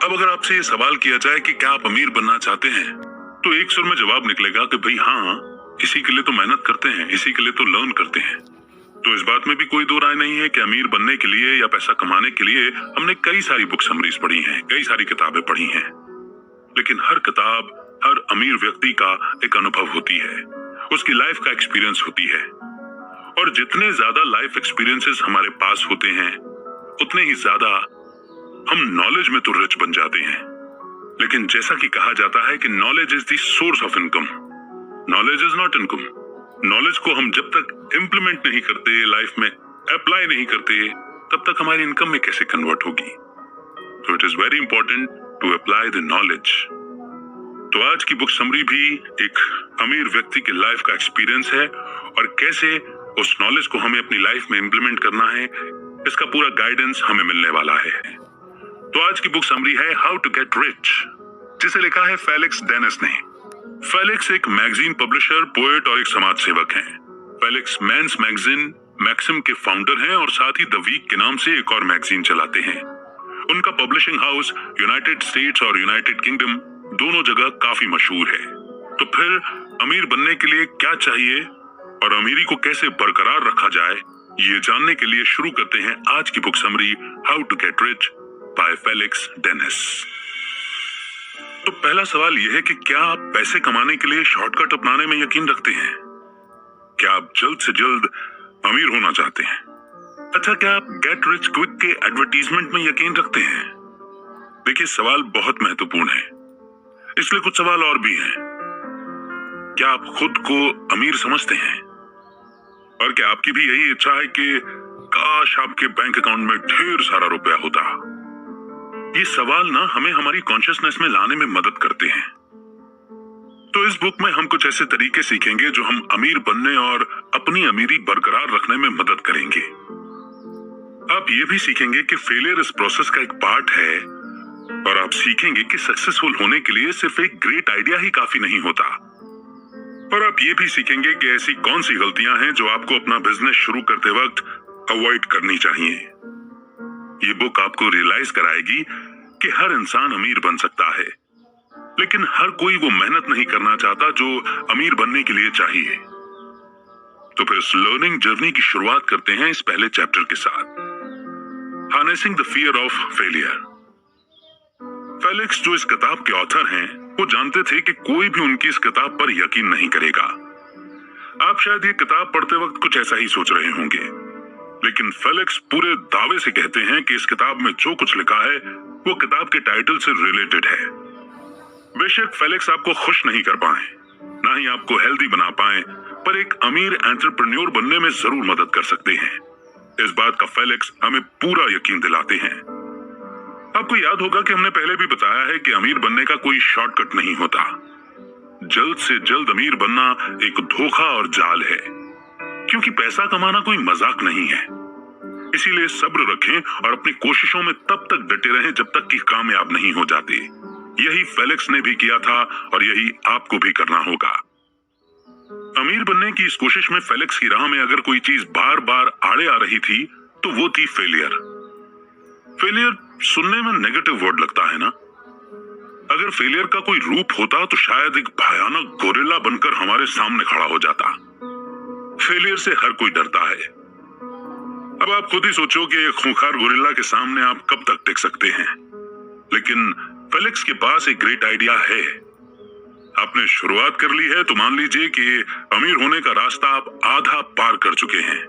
अब अगर आपसे ये सवाल किया जाए कि क्या आप अमीर बनना चाहते हैं, तो एक सुर में जवाब निकलेगा कि भाई हाँ, इसी के लिए तो मेहनत करते हैं, इसी के लिए तो लर्न करते हैं। तो इस बात में भी कोई दो राय नहीं है कि अमीर बनने के लिए या पैसा कमाने के लिए हमने कई सारी बुक समरीज पढ़ी हैं, कई सारी किताबें पढ़ी हैं, लेकिन हर किताब हर अमीर व्यक्ति का एक अनुभव होती है, उसकी लाइफ का एक्सपीरियंस होती है। और जितने ज्यादा लाइफ एक्सपीरियंसेस हमारे पास होते हैं, उतने ही ज्यादा हम नॉलेज में तो रिच बन जाते हैं। लेकिन जैसा कि कहा जाता है कि knowledge is the source of income, knowledge is not income. Knowledge को हम जब तक इंप्लीमेंट नहीं करते, लाइफ में अप्लाई नहीं करते, तब तक हमारी इनकम में कैसे कन्वर्ट होगी। तो it is very important to apply the knowledge. तो आज की बुक समरी भी एक अमीर व्यक्ति की लाइफ का एक्सपीरियंस है और कैसे उस नॉलेज को हमें अपनी लाइफ में इंप्लीमेंट करना है, इसका पूरा गाइडेंस हमें मिलने वाला है। तो आज की बुक समरी है हाउ टू गेट रिच, जिसे लिखा है फेलिक्स डेनिस ने। फेलिक्स एक मैगजीन पब्लिशर, पोएट और एक समाज सेवक हैं। फेलिक्स मेंस मैगजीन मैक्सिम के फाउंडर हैं और साथ ही द वीक के नाम से एक और मैगजीन चलाते हैं। उनका पब्लिशिंग हाउस यूनाइटेड स्टेट्स और यूनाइटेड किंगडम दोनों जगह काफी मशहूर है। तो फिर अमीर बनने के लिए क्या चाहिए और अमीरी को कैसे बरकरार रखा जाए, ये जानने के लिए शुरू करते हैं आज की book summary how to get rich by Felix Dennis. तो पहला सवाल यह है कि क्या आप पैसे कमाने के लिए शॉर्टकट अपनाने में यकीन रखते हैं? क्या आप जल्द से जल्द अमीर होना चाहते हैं? अच्छा, क्या आप गेट रिच क्विक के एडवर्टीजमेंट में यकीन रखते हैं? देखिए, सवाल बहुत महत्वपूर्ण है, इसलिए कुछ सवाल और भी हैं। क्या आप खुद को अमीर समझते हैं? और क्या आपकी भी यही इच्छा है कि काश आपके बैंक अकाउंट में ढेर सारा रुपया होता? ये सवाल ना हमें हमारी कॉन्शियसनेस में लाने में मदद करते हैं। तो इस बुक में हम कुछ ऐसे तरीके सीखेंगे जो हम अमीर बनने और अपनी अमीरी बरकरार रखने में मदद करेंगे। आप ये भी सीखेंगे कि फेलियर इस प्रोसेस का एक पार्ट है और आप सीखेंगे कि सक्सेसफुल होने के लिए सिर्फ एक ग्रेट आइडिया ही काफी नहीं होता। और आप ये भी सीखेंगे कि ऐसी कौन सी गलतियां हैं जो आपको अपना बिजनेस शुरू करते वक्त अवॉइड करनी चाहिए। ये बुक आपको रियलाइज कराएगी कि हर इंसान अमीर बन सकता है, लेकिन हर कोई वो मेहनत नहीं करना चाहता जो अमीर बनने के लिए चाहिए। तो फिर इस लर्निंग जर्नी की शुरुआत करते हैं इस पहले चैप्टर के साथ, harnessing the fear of failure. Felix जो इस किताब के ऑथर हैं, वो जानते थे कि कोई भी उनकी इस किताब पर यकीन नहीं करेगा। आप शायद ये किताब पढ़ते वक्त कुछ ऐसा ही सोच रहे होंगे, लेकिन फेलिक्स पूरे दावे से कहते हैं कि इस किताब में जो कुछ लिखा है वो किताब के टाइटल से रिलेटेड है। बेशक फेलिक्स आपको खुश नहीं कर पाए, ना ही आपको हेल्दी बना पाए, पर एक अमीर एंटरप्रेन्योर बनने में जरूर मदद कर सकते हैं। इस बात का फेलिक्स हमें पूरा यकीन दिलाते हैं। आपको याद होगा कि हमने पहले भी बताया है कि अमीर बनने का कोई शॉर्टकट नहीं होता। जल्द से जल्द अमीर बनना एक धोखा और जाल है, क्योंकि पैसा कमाना कोई मजाक नहीं है। इसीलिए सब्र रखें और अपनी कोशिशों में तब तक डटे रहें जब तक कि कामयाब नहीं हो जाते। यही फेलिक्स ने भी किया था और यही आपको भी करना होगा। अमीर बनने की इस कोशिश में फेलिक्स की राह में अगर कोई चीज बार बार आड़े आ रही थी तो वो थी फेलियर। फेलियर सुनने में नेगेटिव वर्ड लगता है ना? अगर फेलियर का कोई रूप होता तो शायद एक भयानक गोरिल्ला बनकर हमारे सामने खड़ा हो जाता। फेलियर से हर कोई डरता है। अब आप खुद ही सोचो कि एक खूंखार गोरिल्ला के सामने आप कब तक टिक सकते हैं। लेकिन फेलिक्स के पास एक ग्रेट आइडिया है। आपने शुरुआत कर ली है तो मान लीजिए कि अमीर होने का रास्ता आप आधा पार कर चुके हैं।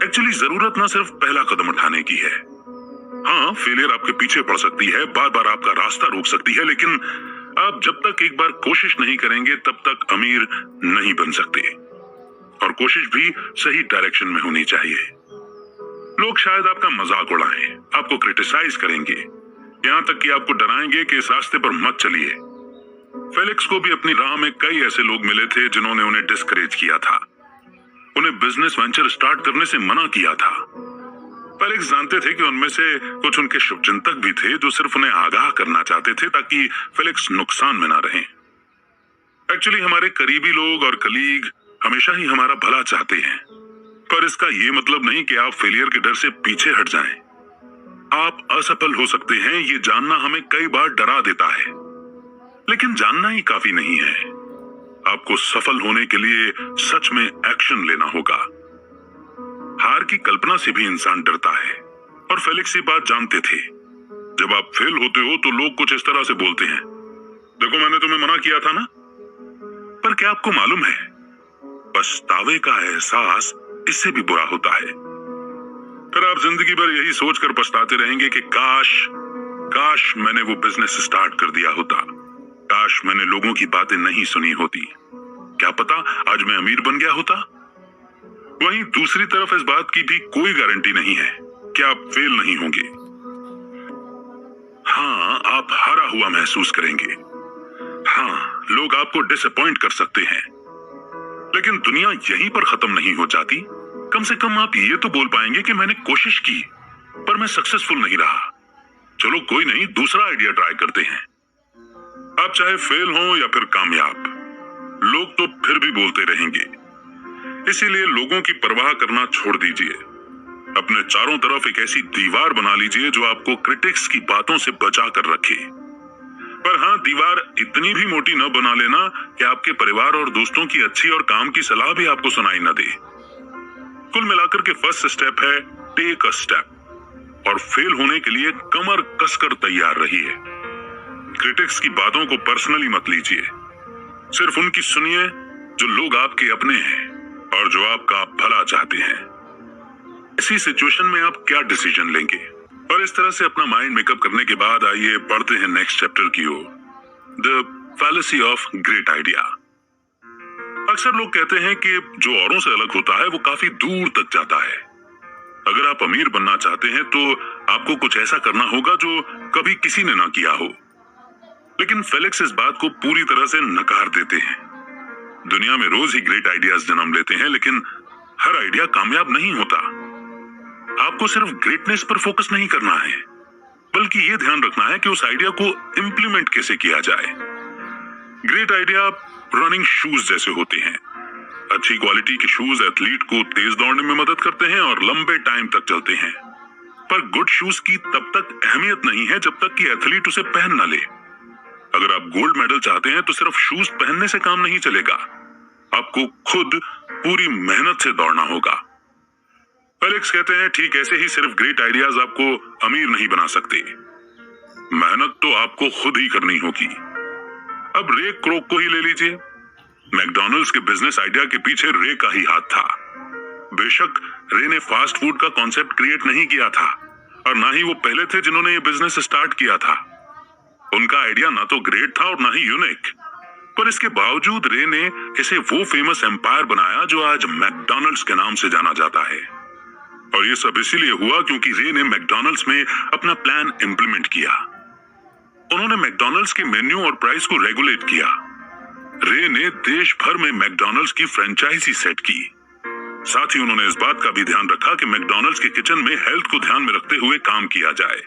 एक्चुअली जरूरत ना सिर्फ पहला कदम उठाने की है। हाँ, फेलियर आपके पीछे पड़ सकती है, बार बार आपका रास्ता रोक सकती है, लेकिन आप जब तक एक बार कोशिश नहीं करेंगे तब तक अमीर नहीं बन सकते। और कोशिश भी सही डायरेक्शन में होनी चाहिए। लोग शायद आपका मजाक उड़ाएं, आपको क्रिटिसाइज करेंगे, यहां तक कि आपको डराएंगे कि इस रास्ते पर मत चलिए। फेलिक्स को भी अपनी राह में कई ऐसे लोग मिले थे जिन्होंने उन्हें डिस्करेज किया था, उन्हें बिजनेस वेंचर स्टार्ट करने से मना किया था। फेलिक्स जानते थे कि उनमें से कुछ उनके शुभचिंतक भी थे जो सिर्फ उन्हें आगाह करना चाहते थे ताकि फेलिक्स नुकसान में ना रहें। एक्चुअली हमारे करीबी लोग और कलीग हमेशा ही हमारा भला चाहते हैं, पर इसका ये मतलब नहीं कि आप फेलियर के डर से पीछे हट जाएं। आप असफल हो सकते हैं, ये जानना हमें कई बार डरा देता है, लेकिन जानना ही काफी नहीं है। आपको सफल होने के लिए सच में एक्शन लेना होगा। हार की कल्पना से भी इंसान डरता है, और फेलिक्स ये बात जानते थे। जब आप फेल होते हो तो लोग कुछ इस तरह से बोलते हैं, देखो मैंने तुम्हें मना किया था ना। पर क्या आपको मालूम है, पछतावे का एहसास इससे भी बुरा होता है। फिर आप जिंदगी भर यही सोचकर पछताते रहेंगे कि काश मैंने वो बिजनेस स्टार्ट कर दिया होता, काश मैंने लोगों की बातें नहीं सुनी होती, क्या पता आज मैं अमीर बन गया होता। वहीं दूसरी तरफ इस बात की भी कोई गारंटी नहीं है कि आप फेल नहीं होंगे। हाँ, आप हारा हुआ महसूस करेंगे। हाँ, लोग आपको डिसअपॉइंट कर सकते हैं, लेकिन दुनिया यहीं पर खत्म नहीं हो जाती। कम से कम आप ये तो बोल पाएंगे कि मैंने कोशिश की, पर मैं सक्सेसफुल नहीं रहा। चलो कोई नहीं, दूसरा आइडिया ट्राई करते हैं। आप चाहे फेल हो या फिर कामयाब, लोग तो फिर भी बोलते रहेंगे। इसीलिए लोगों की परवाह करना छोड़ दीजिए। अपने चारों तरफ एक ऐसी दीवार बना लीजिए जो आपको क्रिटिक्स की बातों से बचा कर रखे। पर हाँ, दीवार इतनी भी मोटी न बना लेना कि आपके परिवार और दोस्तों की अच्छी और काम की सलाह भी आपको सुनाई न दे। कुल मिलाकर के फर्स्ट स्टेप है टेक अ स्टेप, और फेल होने के लिए कमर कसकर तैयार रहिए। क्रिटिक्स की बातों को पर्सनली मत लीजिए, सिर्फ उनकी सुनिए जो लोग आपके अपने हैं और जो आपका भला चाहते हैं। ऐसी सिचुएशन में आप क्या डिसीजन लेंगे? और इस तरह से अपना माइंड मेकअप करने के बाद आइए बढ़ते हैं नेक्स्ट चैप्टर की ओर, the fallacy of great idea. अक्सर लोग कहते हैं कि जो औरों से अलग होता है वो काफी दूर तक जाता है। अगर आप अमीर बनना चाहते हैं तो आपको कुछ ऐसा करना होगा जो कभी किसी ने ना किया हो। लेकिन फेलिक्स इस बात को पूरी तरह से नकार देते हैं। दुनिया में रोज ही ग्रेट आइडियाज जन्म लेते हैं, लेकिन हर आइडिया कामयाब नहीं होता। आपको सिर्फ ग्रेटनेस पर फोकस नहीं करना है, बल्कि यह ध्यान रखना है कि उस आइडिया को इंप्लीमेंट कैसे किया जाए। ग्रेट आइडिया रनिंग शूज जैसे होते हैं। अच्छी क्वालिटी के शूज एथलीट को तेज दौड़ने में मदद करते हैं और लंबे टाइम तक चलते हैं। पर गुड शूज की तब तक अहमियत नहीं है जब तक कि एथलीट उसे पहन न ले। अगर आप गोल्ड मेडल चाहते हैं तो सिर्फ शूज पहनने से काम नहीं चलेगा, आपको खुद पूरी मेहनत से दौड़ना होगा। फेलिक्स कहते हैं ठीक ऐसे ही सिर्फ ग्रेट आइडियाज आपको अमीर नहीं बना सकते, मेहनत तो आपको खुद ही करनी होगी। अब रे क्रोक को ही ले लीजिए। मैकडॉनल्ड्स के बिजनेस आइडिया के पीछे रे का ही हाथ था। बेशक रे ने फास्ट फूड का कॉन्सेप्ट क्रिएट नहीं किया था, और ना ही वो पहले थे जिन्होंने ये बिजनेस स्टार्ट किया था। उनका आइडिया ना तो ग्रेट था और ना ही यूनिक, पर इसके बावजूद रे ने इसे वो फेमस एम्पायर बनाया जो आज मैकडॉनल्ड्स के नाम से जाना जाता है। और ये सब इसीलिए हुआ क्योंकि रे ने मैकडॉनल्ड्स में अपना प्लान इंप्लीमेंट किया। उन्होंने मैकडॉनल्ड्स के मेन्यू और प्राइस को रेगुलेट किया। रे ने देश भर में मैकडॉनल्ड्स की फ्रेंचाइजी सेट की। साथ ही उन्होंने इस बात का भी ध्यान रखा कि मैकडॉनल्ड्स के किचन में हेल्थ को ध्यान में रखते हुए काम किया जाए।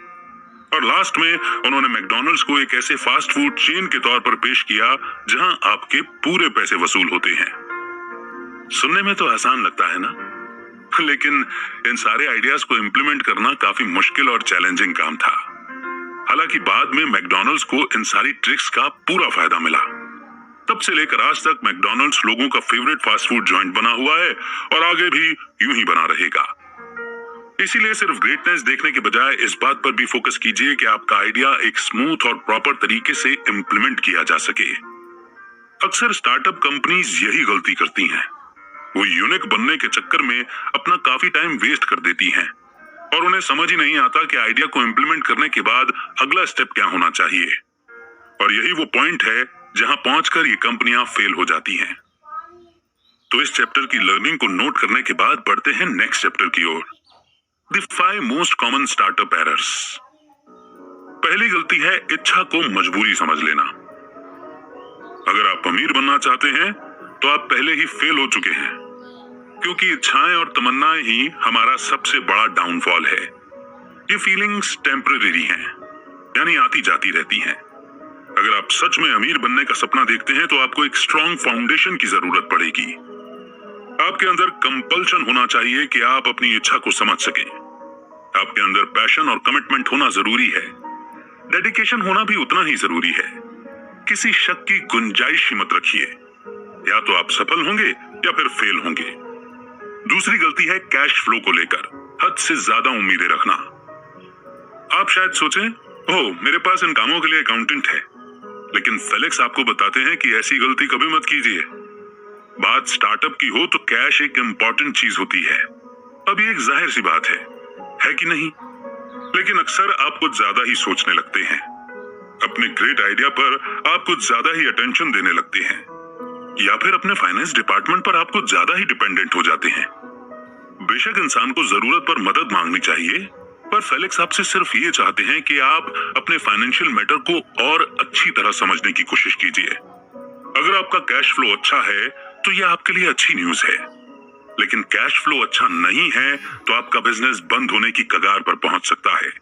और लास्ट में उन्होंने मैकडॉनल्ड्स को एक ऐसे फास्ट फूड चेन के तौर पर पेश किया जहां आपके पूरे पैसे वसूल होते हैं। सुनने में तो आसान लगता है ना, लेकिन इन सारे आइडियाज को इंप्लीमेंट करना काफी मुश्किल और चैलेंजिंग काम था। हालांकि बाद में मैकडॉनल्ड्स को इन सारी ट्रिक्स का पूरा फायदा मिला। तब से लेकर आज तक मैकडॉनल्ड्स लोगों का फेवरेट फास्ट फूड जॉइंट बना हुआ है और आगे भी यूं ही बना रहेगा। इसीलिए सिर्फ ग्रेटनेस देखने के बजाय इस बात पर भी फोकस कीजिए कि आपका आइडिया एक स्मूथ और प्रॉपर तरीके से इंप्लीमेंट किया जा सके। अक्सर स्टार्टअप कंपनीज यही गलती करती हैं। वो यूनिक बनने के चक्कर में अपना काफी टाइम वेस्ट कर देती हैं और उन्हें समझ ही नहीं आता कि आइडिया को इंप्लीमेंट करने के बाद अगला स्टेप क्या होना चाहिए। और यही वो पॉइंट है जहां पहुंचकर ये कंपनियां फेल हो जाती हैं। तो इस चैप्टर की लर्निंग को नोट करने के बाद बढ़ते हैं नेक्स्ट चैप्टर की ओर, the 5 most common startup errors. पहली गलती है इच्छा को मजबूरी समझ लेना। अगर आप अमीर बनना चाहते हैं तो आप पहले ही फेल हो चुके हैं, क्योंकि इच्छाएं और तमन्नाएं ही हमारा सबसे बड़ा डाउनफॉल है। ये फीलिंग्स टेम्पररी हैं, यानी आती जाती रहती हैं। अगर आप सच में अमीर बनने का सपना देखते हैं तो आपको एक स्ट्रॉन्ग फाउंडेशन की जरूरत पड़ेगी। आपके अंदर कंपल्शन होना चाहिए कि आप अपनी इच्छा को समझ सकें। आपके अंदर पैशन और कमिटमेंट होना जरूरी है। डेडिकेशन होना भी उतना ही जरूरी है। किसी शक की गुंजाइश ही मत रखिए। या तो आप सफल होंगे या फिर फेल होंगे। दूसरी गलती है कैश फ्लो को लेकर हद से ज्यादा उम्मीदें रखना। आप शायद सोचें, ओह मेरे पास इन कामों के लिए अकाउंटेंट है, लेकिन फेलिक्स आपको बताते हैं कि ऐसी गलती कभी मत कीजिए। बात स्टार्टअप की हो तो कैश एक इंपॉर्टेंट चीज होती है। अब ये एक जाहिर सी बात है कि नहीं? लेकिन अक्सर आप कुछ ज्यादा ही सोचने लगते हैं। अपने ग्रेट आइडिया पर आप कुछ ज्यादा ही अटेंशन देने लगते हैं, या फिर अपने फाइनेंस डिपार्टमेंट पर आप कुछ ज्यादा ही डिपेंडेंट हो जाते हैं। बेशक इंसान को जरूरत पर मदद मांगनी चाहिए, पर फेलिक्स आपसे सिर्फ ये चाहते हैं कि आप अपने फाइनेंशियल मैटर को और अच्छी तरह समझने की कोशिश कीजिए। अगर आपका कैश फ्लो अच्छा है तो यह आपके लिए अच्छी न्यूज है, लेकिन कैश फ्लो अच्छा नहीं है तो आपका बिजनेस बंद होने की कगार पर पहुंच सकता है।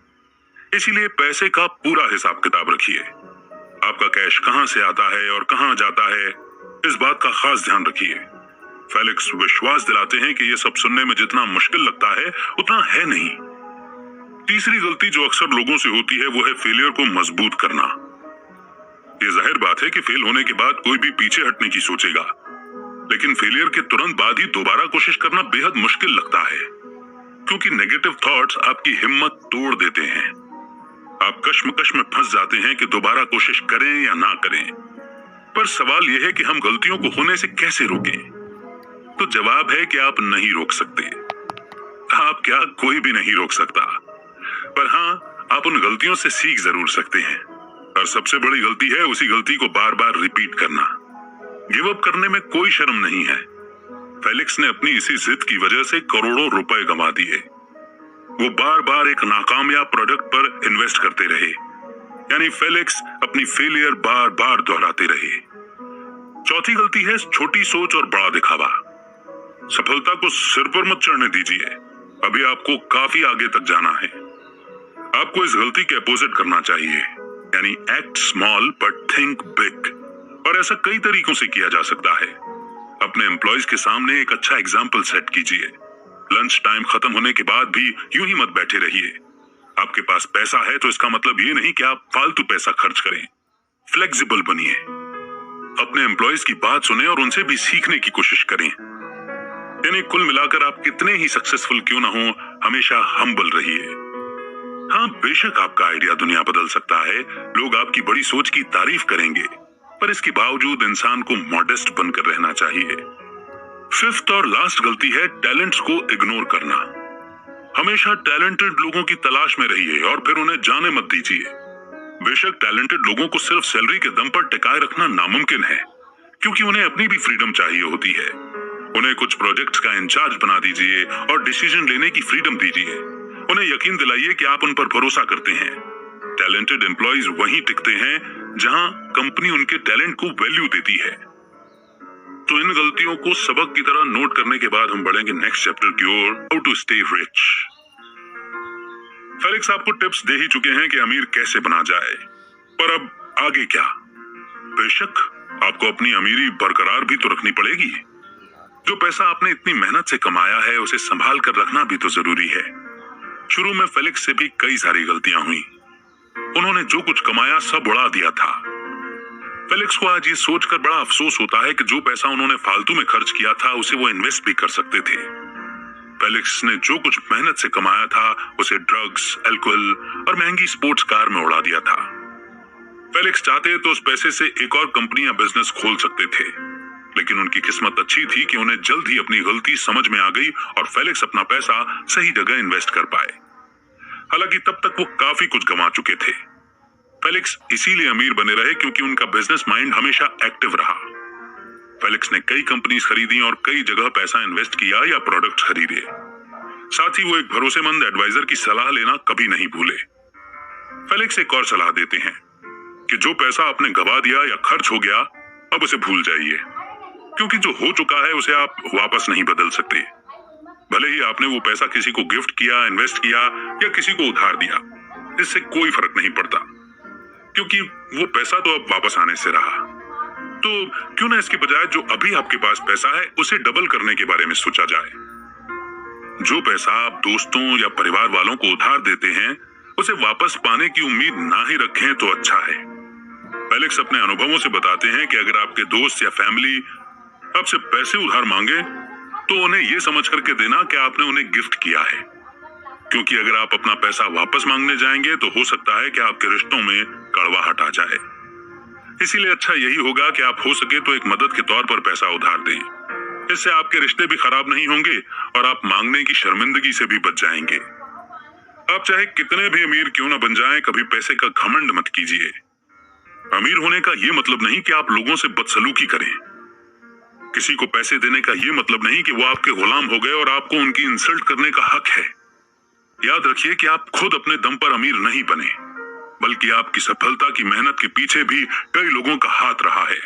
इसीलिए पैसे का पूरा हिसाब किताब रखिए। आपका कैश कहां से आता है और कहां जाता है, इस बात का खास ध्यान रखिए। फेलिक्स विश्वास दिलाते हैं कि यह सब सुनने में जितना मुश्किल लगता है उतना है नहीं। तीसरी गलती जो अक्सर लोगों से होती है वो है फेलियर को मजबूत करना। यह जाहिर बात है कि फेल होने के बाद कोई भी पीछे हटने की सोचेगा, लेकिन फेलियर के तुरंत बाद ही दोबारा कोशिश करना बेहद मुश्किल लगता है, क्योंकि नेगेटिव थॉट्स आपकी हिम्मत तोड़ देते हैं। आप कश्मकश में फंस जाते हैं कि दोबारा कोशिश करें या ना करें। पर सवाल यह है कि हम गलतियों को होने से कैसे रोकें? तो जवाब है कि आप नहीं रोक सकते। आप क्या, कोई भी नहीं रोक सकता। पर हां, आप उन गलतियों से सीख जरूर सकते हैं। और सबसे बड़ी गलती है उसी गलती को बार बार रिपीट करना। गिव अप करने में कोई शर्म नहीं है। फेलिक्स ने अपनी इसी जिद की वजह से करोड़ों रुपए गंवा दिए। वो बार बार एक नाकामयाब प्रोडक्ट पर इन्वेस्ट करते रहे, यानी फेलिक्स अपनी फेलियर बार बार दोहराते रहे। चौथी गलती है छोटी सोच और बड़ा दिखावा। सफलता को सिर पर मत चढ़ने दीजिए, अभी आपको काफी आगे तक जाना है। आपको इस गलती के अपोजिट करना चाहिए, यानी act small but think big. और ऐसा कई तरीकों से किया जा सकता है। अपने एम्प्लॉइज के सामने एक अच्छा एग्जाम्पल सेट कीजिए। लंच टाइम खत्म होने के बाद भी यूं ही मत बैठे रहिए। आपके पास पैसा है तो इसका मतलब ये नहीं कि आप फालतू पैसा खर्च करें। फ्लेक्सिबल बनिए, अपने एम्प्लॉइज की बात सुने और उनसे भी सीखने की कोशिश करें। यानी कुल मिलाकर आप कितने ही सक्सेसफुल क्यों ना हो, हमेशा हम्बल रहिए। हाँ, बेशक आपका आइडिया दुनिया बदल सकता है, लोग आपकी बड़ी सोच की तारीफ करेंगे, पर इसके बावजूद इंसान को मॉडेस्ट बनकर रहना चाहिए। फिफ्थ और लास्ट गलती है टैलेंट्स को इग्नोर करना। हमेशा टैलेंटेड लोगों की तलाश में रहिए और फिर उन्हें जाने मत दीजिए। बेशक टैलेंटेड लोगों को सिर्फ सैलरी के दम पर टिकाए रखना नामुमकिन है, क्योंकि उन्हें अपनी भी फ्रीडम चाहिए होती है। उन्हें कुछ प्रोजेक्ट्स का इंचार्ज बना दीजिए और डिसीजन लेने की फ्रीडम दीजिए। उन्हें यकीन दिलाइए कि आप उन पर भरोसा करते हैं। टैलेंटेड एम्प्लॉइज वहीं टिकते हैं जहां कंपनी उनके टैलेंट को वैल्यू देती है। तो इन गलतियों को सबक की तरह नोट करने के बाद हम बढ़ेंगे नेक्स्ट चैप्टर की ओर, how to stay rich. Felix आपको टिप्स दे ही चुके हैं कि अमीर कैसे बना जाए, पर अब आगे क्या? बेशक आपको अपनी अमीरी बरकरार भी तो रखनी पड़ेगी। जो पैसा आपने इतनी मेहनत से कमाया है उसे संभाल कर रखना भी तो जरूरी है। शुरू में फेलिक्स से भी कई सारी गलतियां हुई। उन्होंने जो कुछ कमाया सब उड़ा दिया था। फेलिक्स को आज ये सोचकर बड़ा अफसोस होता है कि जो पैसा उन्होंने फालतू में खर्च किया था उसे वो इन्वेस्ट भी कर सकते थे। फेलिक्स ने जो कुछ मेहनत से कमाया था उसे ड्रग्स, अल्कोहल और महंगी स्पोर्ट्स कार में उड़ा दिया था। फेलिक्स चाहते तो उस पैसे से एक और कंपनी या बिजनेस खोल सकते थे, लेकिन उनकी किस्मत अच्छी थी कि उन्हें जल्द ही अपनी गलती समझ में आ गई और फेलिक्स अपना पैसा सही जगह इन्वेस्ट कर पाए। हालांकि तब तक वो काफी कुछ गंवा चुके थे। फेलिक्स इसीलिए अमीर बने रहे क्योंकि उनका बिजनेस माइंड हमेशा एक्टिव रहा। फेलिक्स ने कई कंपनीज खरीदी और कई जगह पैसा इन्वेस्ट किया या प्रोडक्ट्स खरीदे। साथ ही वो एक भरोसेमंद एडवाइजर की सलाह लेना कभी नहीं भूले। फेलिक्स एक और सलाह देते हैं कि जो पैसा आपने गवा दिया या खर्च हो गया अब उसे भूल जाइए, क्योंकि जो हो चुका है उसे आप वापस नहीं बदल सकते। भले ही आपने वो पैसा किसी को गिफ्ट किया, इन्वेस्ट किया या किसी को उधार दिया, इससे कोई फर्क नहीं पड़ता, क्योंकि वो पैसा तो अब वापस आने से रहा। तो क्यों ना इसके बजाय जो अभी आपके पास पैसा है उसे डबल करने के बारे में सोचा जाए। जो पैसा आप दोस्तों या परिवार वालों को उधार देते हैं, उसे वापस पाने की उम्मीद ना ही रखें तो अच्छा है। एलेक्स अपने अनुभवों से बताते हैं कि अगर आपके दोस्त या फैमिली आपसे पैसे उधार मांगे तो उन्हें यह समझ करके देना कि आपने उन्हें गिफ्ट किया है, क्योंकि अगर आप अपना पैसा वापस मांगने जाएंगे तो हो सकता है कि आपके रिश्तों में कड़वाहट आ जाए। इसीलिए अच्छा यही होगा कि आप हो सके तो एक मदद के तौर पर पैसा उधार दें। इससे आपके रिश्ते भी खराब नहीं होंगे और आप मांगने की शर्मिंदगी से भी बच जाएंगे। आप चाहे कितने भी अमीर क्यों ना बन जाएं, कभी पैसे का घमंड मत कीजिए। अमीर होने का यह मतलब नहीं कि आप लोगों से बदसलूकी करें। किसी को पैसे देने का यह मतलब नहीं कि वो आपके गुलाम हो गए और आपको उनकी इंसल्ट करने का हक है। याद रखिए कि आप खुद अपने दम पर अमीर नहीं बने, बल्कि आपकी सफलता की मेहनत के पीछे भी कई लोगों का हाथ रहा है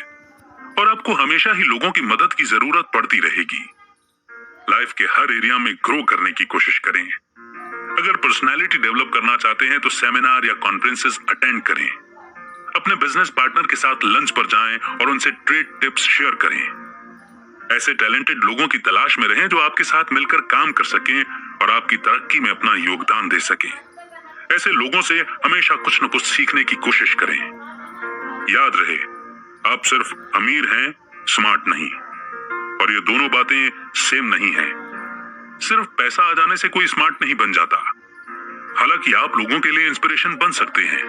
और आपको हमेशा ही लोगों की मदद की जरूरत पड़ती रहेगी। लाइफ के हर एरिया में ग्रो करने की कोशिश करें। अगर पर्सनालिटी डेवलप करना चाहते हैं तो सेमिनार या कॉन्फ्रेंसेस अटेंड करें। अपने बिजनेस पार्टनर के साथ लंच पर जाएं और उनसे ट्रेड टिप्स शेयर करें। ऐसे टैलेंटेड लोगों की तलाश में रहें जो आपके साथ मिलकर काम कर सकें और आपकी तरक्की में अपना योगदान दे सकें। ऐसे लोगों से हमेशा कुछ न कुछ सीखने की कोशिश करें। याद रहे, आप सिर्फ अमीर हैं, स्मार्ट नहीं, और ये दोनों बातें सेम नहीं हैं। सिर्फ पैसा आ जाने से कोई स्मार्ट नहीं बन जाता। हालांकि आप लोगों के लिए इंस्पिरेशन बन सकते हैं।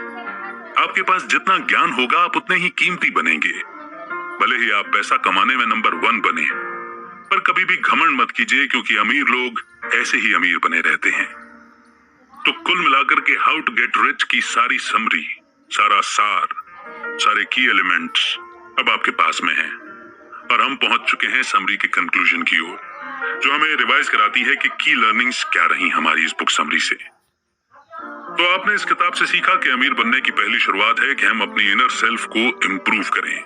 आपके पास जितना ज्ञान होगा आप उतने ही कीमती बनेंगे। भले ही आप पैसा कमाने में नंबर 1 बने, पर कभी भी घमंड मत कीजिए, क्योंकि अमीर लोग ऐसे ही अमीर बने रहते हैं। तो कुल मिलाकर के हाउ टू गेट रिच की सारी समरी, सारा सार, सारे की एलिमेंट्स अब आपके पास में हैं और हम पहुंच चुके हैं समरी के कंक्लूजन की ओर, जो हमें रिवाइज कराती है कि की लर्निंग्स क्या रही हमारी इस बुक समरी से। तो आपने इस किताब से सीखा कि अमीर बनने की पहली शुरुआत है कि हम अपनी इनर सेल्फ को इंप्रूव करें।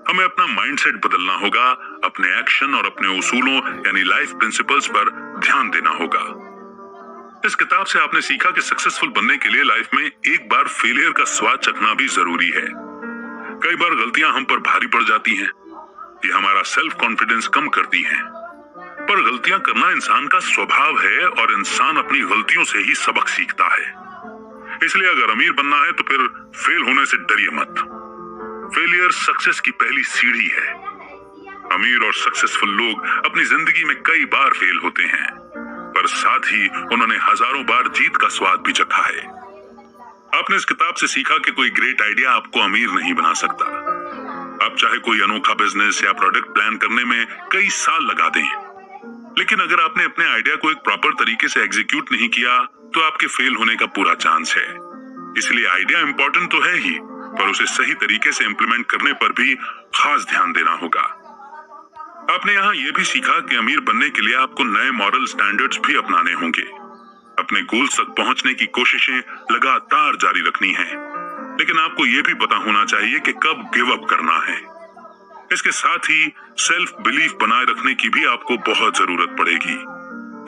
हमें अपना माइंडसेट बदलना होगा, अपने एक्शन और अपने उसूलों यानी लाइफ प्रिंसिपल्स पर ध्यान देना होगा। इस किताब से आपने सीखा कि सक्सेसफुल बनने के लिए लाइफ में एक बार फेलियर का स्वाद चखना भी जरूरी है। कई बार गलतियां हम पर भारी पड़ जाती हैं, ये हमारा सेल्फ कॉन्फिडेंस कम करती हैं, पर गलतियां करना इंसान का स्वभाव है और इंसान अपनी गलतियों से ही सबक सीखता है। इसलिए अगर अमीर बनना है तो फिर फेल होने से डरिए मत। फेलियर सक्सेस की पहली सीढ़ी है। अमीर और सक्सेसफुल लोग अपनी जिंदगी में कई बार फेल होते हैं, पर साथ ही उन्होंने हजारों बार जीत का स्वाद भी चखा है। आपने इस किताब से सीखा कि कोई ग्रेट आइडिया आपको अमीर नहीं बना सकता। आप चाहे कोई अनोखा बिजनेस या प्रोडक्ट प्लान करने में कई साल लगा दें, लेकिन अगर आपने अपने आइडिया को एक प्रॉपर तरीके से एग्जीक्यूट नहीं किया तो आपके फेल होने का पूरा चांस है। इसलिए आइडिया इंपॉर्टेंट तो है ही, पर उसे सही तरीके से इंप्लीमेंट करने पर भी खास ध्यान देना होगा। आपने यहाँ यह भी सीखा कि अमीर बनने के लिए आपको नए मॉरल स्टैंडर्ड्स भी अपनाने होंगे। अपने गोल्स तक पहुंचने की कोशिशें लगातार जारी रखनी है, लेकिन आपको यह भी पता होना चाहिए कि कब गिव अप करना है। इसके साथ ही सेल्फ बिलीफ बनाए रखने की भी आपको बहुत जरूरत पड़ेगी,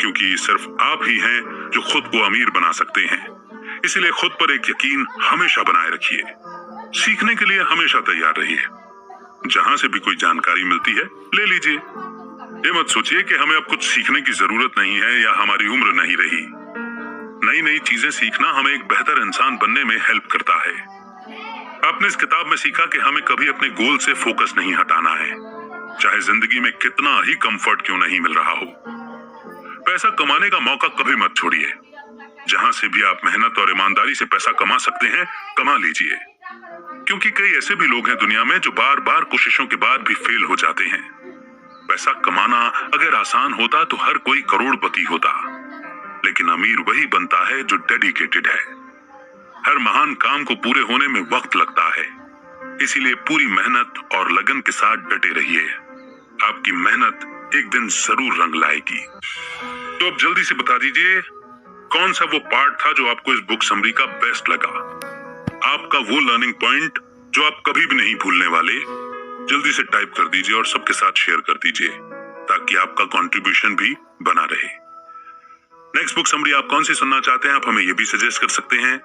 क्योंकि सिर्फ आप ही हैं जो खुद को अमीर बना सकते हैं। इसलिए खुद पर एक यकीन हमेशा बनाए रखिए। सीखने के लिए हमेशा तैयार रहिए। जहां से भी कोई जानकारी मिलती है ले लीजिए। ये मत सोचिए कि हमें अब कुछ सीखने की जरूरत नहीं है या हमारी उम्र नहीं रही। नई नई चीजें सीखना हमें एक बेहतर इंसान बनने में हेल्प करता है। आपने इस किताब में सीखा कि हमें कभी अपने गोल से फोकस नहीं हटाना है, चाहे जिंदगी में कितना ही कंफर्ट क्यों नहीं मिल रहा हो। पैसा कमाने का मौका कभी मत छोड़िए। जहां से भी आप मेहनत और ईमानदारी से पैसा कमा सकते हैं, कमा लीजिए, क्योंकि कई ऐसे भी लोग हैं दुनिया में जो बार बार कोशिशों के बाद भी फेल हो जाते हैं। पैसा कमाना अगर आसान होता तो हर कोई करोड़पति होता, लेकिन अमीर वही बनता है जो डेडिकेटेड है। हर महान काम को पूरे होने में वक्त लगता है, इसीलिए पूरी मेहनत और लगन के साथ डटे रहिए। आपकी मेहनत एक दिन जरूर रंग लाएगी। तो अब जल्दी से बता दीजिए कौन सा वो पार्ट था जो आपको इस बुक समरी का बेस्ट लगा, आपका वो लर्निंग पॉइंट जो आप कभी भी नहीं भूलने वाले। जल्दी से टाइप कर दीजिए और सबके साथ शेयर कर दीजिए, ताकि आपका कंट्रीब्यूशन भी बना रहे। नेक्स्ट बुक समरी आप कौन सी सुनना चाहते हैं, आप हमें ये भी सजेस्ट कर सकते हैं।